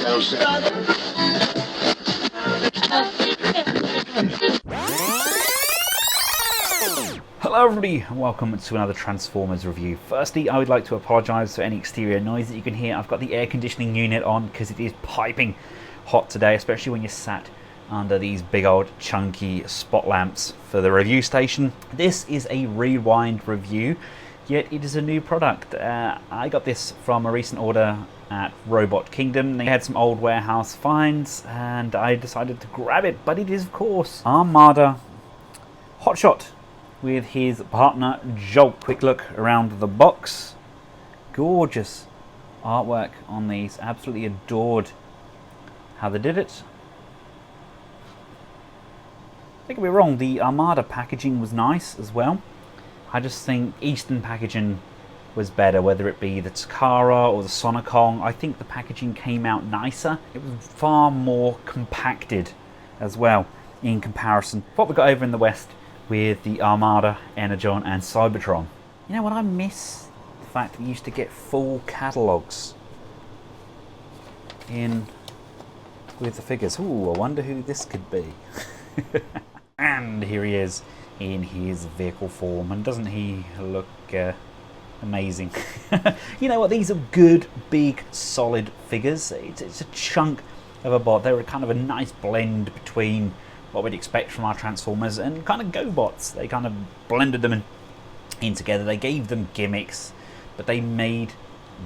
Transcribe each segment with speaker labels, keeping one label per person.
Speaker 1: Hello everybody and welcome to another Transformers review. Firstly, I would like to apologise for any exterior noise that you can hear. I've got the air conditioning unit on because it is piping hot today, especially when you're sat under these big old chunky spot lamps for the review station. This is a rewind review, yet it is a new product. I got this from a recent order at Robot Kingdom. They had some old warehouse finds and I decided to grab it, but it is of course Armada Hotshot with his partner Jolt. Quick look around the box. Gorgeous artwork on these. Absolutely adored how they did it. Don't get me wrong, the Armada packaging was nice as well. I just think Eastern packaging was better, whether it be the Takara or the Sonicon. I think the packaging came out nicer. It was far more compacted as well in comparison. What we got over in the West with the Armada, Energon and Cybertron. You know what, I miss the fact that we used to get full catalogues in with the figures. Ooh, I wonder who this could be. And here he is in his vehicle form, and doesn't he look amazing? You know what, these are good, big, solid figures. It's a chunk of a bot. They're kind of a nice blend between what we'd expect from our Transformers and kind of GoBots. They kind of blended them in together. They gave them gimmicks, but they made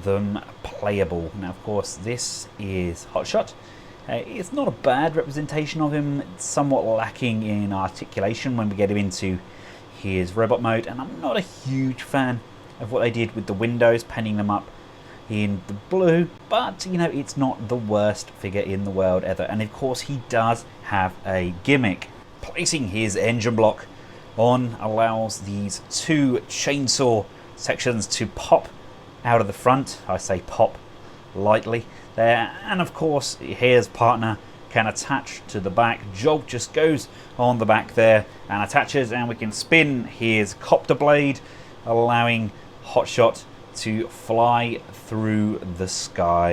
Speaker 1: them playable. Now, of course, this is Hotshot. It's not a bad representation of him. It's somewhat lacking in articulation when we get him into his robot mode, and I'm not a huge fan of what they did with the windows, painting them up in the blue, but you know, it's not the worst figure in the world ever. And of course, he does have a gimmick. Placing his engine block on allows these two chainsaw sections to pop out of the front. I say pop lightly there, and of course his partner can attach to the back. Jolt just goes on the back there and attaches, and we can spin his copter blade, allowing Hotshot to fly through the sky.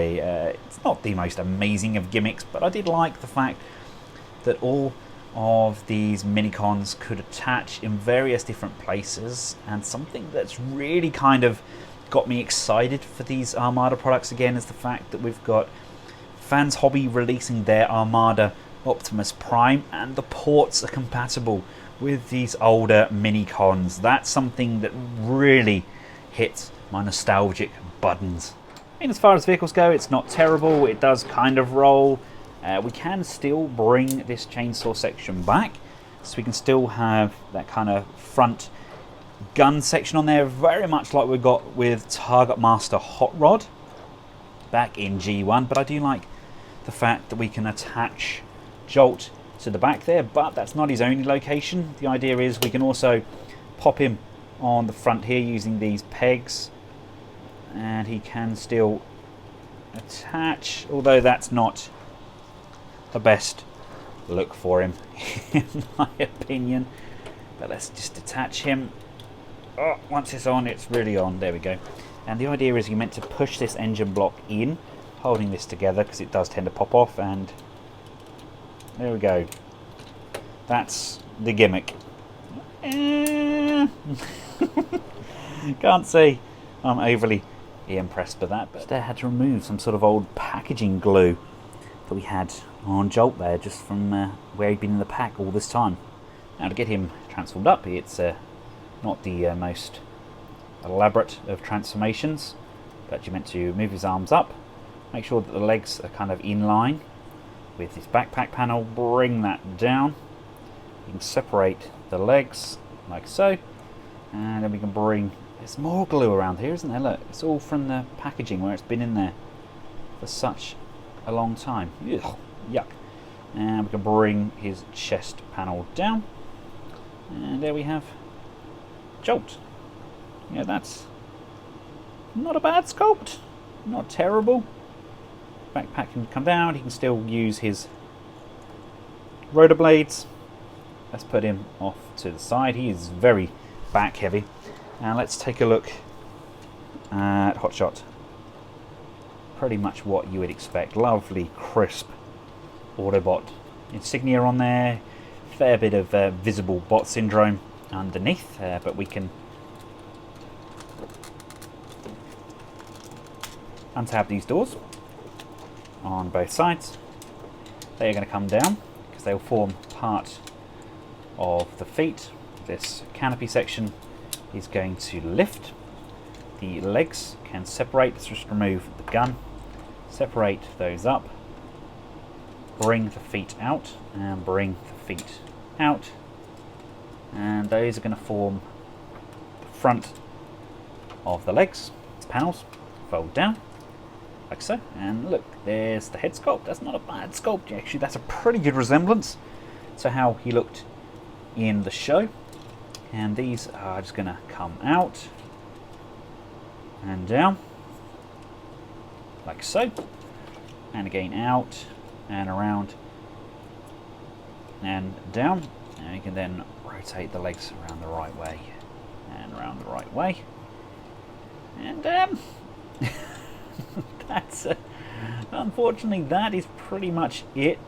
Speaker 1: It's not the most amazing of gimmicks, but I did like the fact that all of these minicons could attach in various different places, and something that's really kind of got me excited for these Armada products again is the fact that we've got Fans Hobby releasing their Armada Optimus Prime, and the ports are compatible with these older minicons. That's something that really hits my nostalgic buttons. And as far as vehicles go, it's not terrible. It does kind of roll. We can still bring this chainsaw section back, so we can still have that kind of front gun section on there, very much like we got with Target Master Hot Rod back in G1. But I do like the fact that we can attach Jolt to the back there, but that's not his only location. The idea is we can also pop him on the front here using these pegs, and he can still attach, although that's not the best look for him in my opinion. But let's just attach him. Oh, once it's on, it's really on. There we go. And the idea is you're meant to push this engine block in, holding this together because it does tend to pop off, and there we go. That's the gimmick. Can't say I'm overly impressed by that, but I had to remove some sort of old packaging glue that we had on Jolt there, just from where he'd been in the pack all this time. Now, to get him transformed up, it's not the most elaborate of transformations, but you're meant to move his arms up, make sure that the legs are kind of in line with this backpack panel, bring that down. You can separate the legs like so, and then we can bring, there's more glue around here, isn't there? Look, it's all from the packaging where it's been in there for such a long time. Ugh, yuck. And we can bring his chest panel down, and there we have Jolt. Yeah, that's not a bad sculpt, not terrible. Backpack can come down, he can still use his rotor blades. Let's put him off to the side. He is very back heavy. And let's take a look at Hotshot. pretty much what you would expect. Lovely, crisp Autobot insignia on there. Fair bit of visible bot syndrome underneath, but we can untab these doors on both sides. They are going to come down because they will form part of the feet. This canopy section is going to lift. The legs can separate. Let's just remove the gun, separate those up, bring the feet out, and bring the feet out, and those are going to form the front of the legs. These panels fold down like so, and look, there's the head sculpt. That's not a bad sculpt, actually. That's a pretty good resemblance to how he looked in the show. And these are just going to come out and down like so, and again out and around and down, and you can then rotate the legs around the right way and around the right way, and that's unfortunately that is pretty much it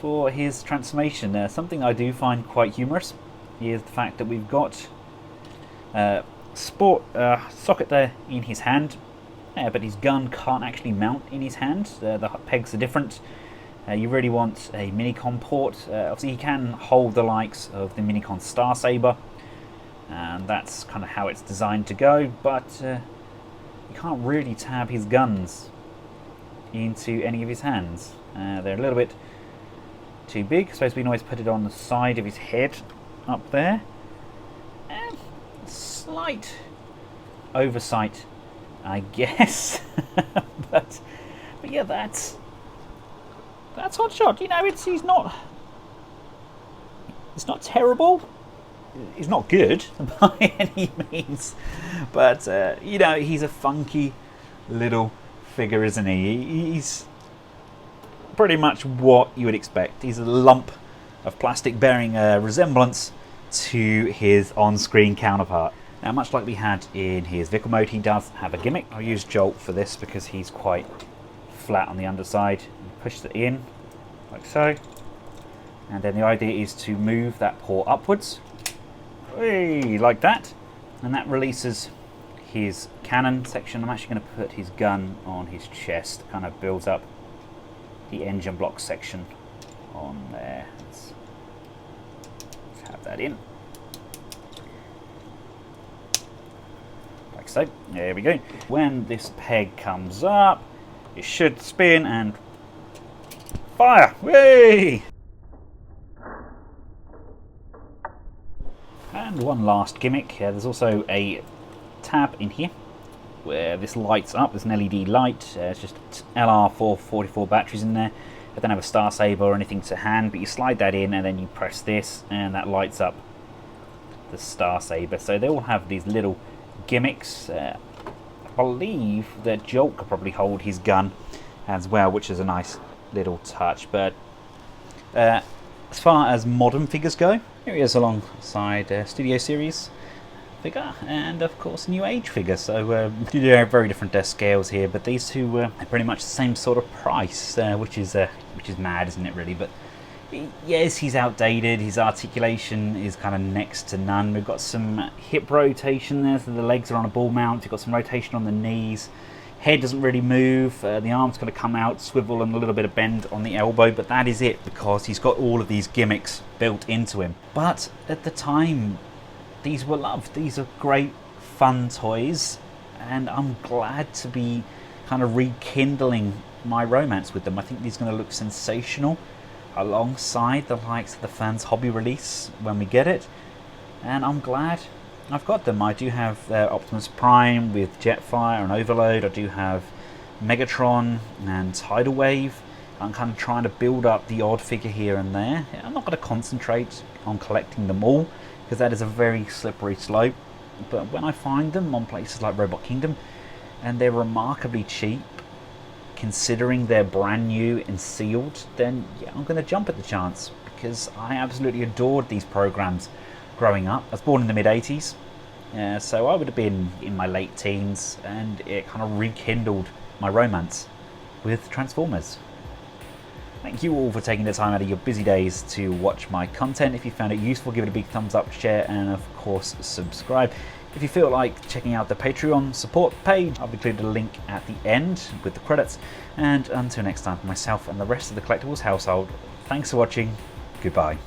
Speaker 1: for his transformation. Something I do find quite humorous is the fact that we've got socket there in his hand, but his gun can't actually mount in his hand. The pegs are different. You really want a Minicon port. Obviously he can hold the likes of the Minicon Star Saber, and that's kind of how it's designed to go, but you can't really tab his guns into any of his hands. They're a little bit too big. I suppose we can always put it on the side of his head up there. Slight oversight, I guess. but yeah, that's Hotshot. You know, he's not terrible. He's not good by any means, but you know, he's a funky little figure, isn't he? He's pretty much what you would expect. He's a lump of plastic bearing a resemblance to his on-screen counterpart. Now, much like we had in his vehicle mode, he does have a gimmick. I'll use Jolt for this because he's quite flat on the underside. You push it in like so, and then the idea is to move that paw upwards, like that, and that releases his cannon section. I'm actually going to put his gun on his chest. Kind of builds up the engine block section on there. Let's have that in. Like so. There we go. When this peg comes up, it should spin and fire. Whee! And one last gimmick. There's also a tab in here where this lights up. There's an LED light. It's just LR444 batteries in there. I don't have a Star Saber or anything to hand, but you slide that in and then you press this and that lights up the Star Saber. So they all have these little gimmicks. I believe that Jolt could probably hold his gun as well, which is a nice little touch. But as far as modern figures go, here he is alongside Studio Series figure and of course New Age figure. So they're very different scales here, but these two are pretty much the same sort of price, which is mad, isn't it, really? But yes, he's outdated. His articulation is kind of next to none. We've got some hip rotation there, so the legs are on a ball mount. You've got some rotation on the knees. Head doesn't really move. The arm's going to come out, swivel, and a little bit of bend on the elbow, but that is it because he's got all of these gimmicks built into him. But at the time, these were loved. These are great, fun toys, and I'm glad to be kind of rekindling my romance with them. I think these are going to look sensational alongside the likes of the fans' hobby release when we get it, and I'm glad I've got them. I do have Optimus Prime with Jetfire and Overload. I do have Megatron and Tidal Wave. I'm kind of trying to build up the odd figure here and there. I'm not going to concentrate on collecting them all because that is a very slippery slope. But when I find them on places like Robot Kingdom, and they're remarkably cheap, considering they're brand new and sealed, then yeah, I'm going to jump at the chance because I absolutely adored these programs growing up. I was born in the mid-80s, so I would have been in my late teens, and it kind of rekindled my romance with Transformers. Thank you all for taking the time out of your busy days to watch my content. If you found it useful, give it a big thumbs up, share, and of course subscribe. If you feel like checking out the Patreon support page, I've included a link at the end with the credits. And until next time, for myself and the rest of the Collectables household, thanks for watching, goodbye.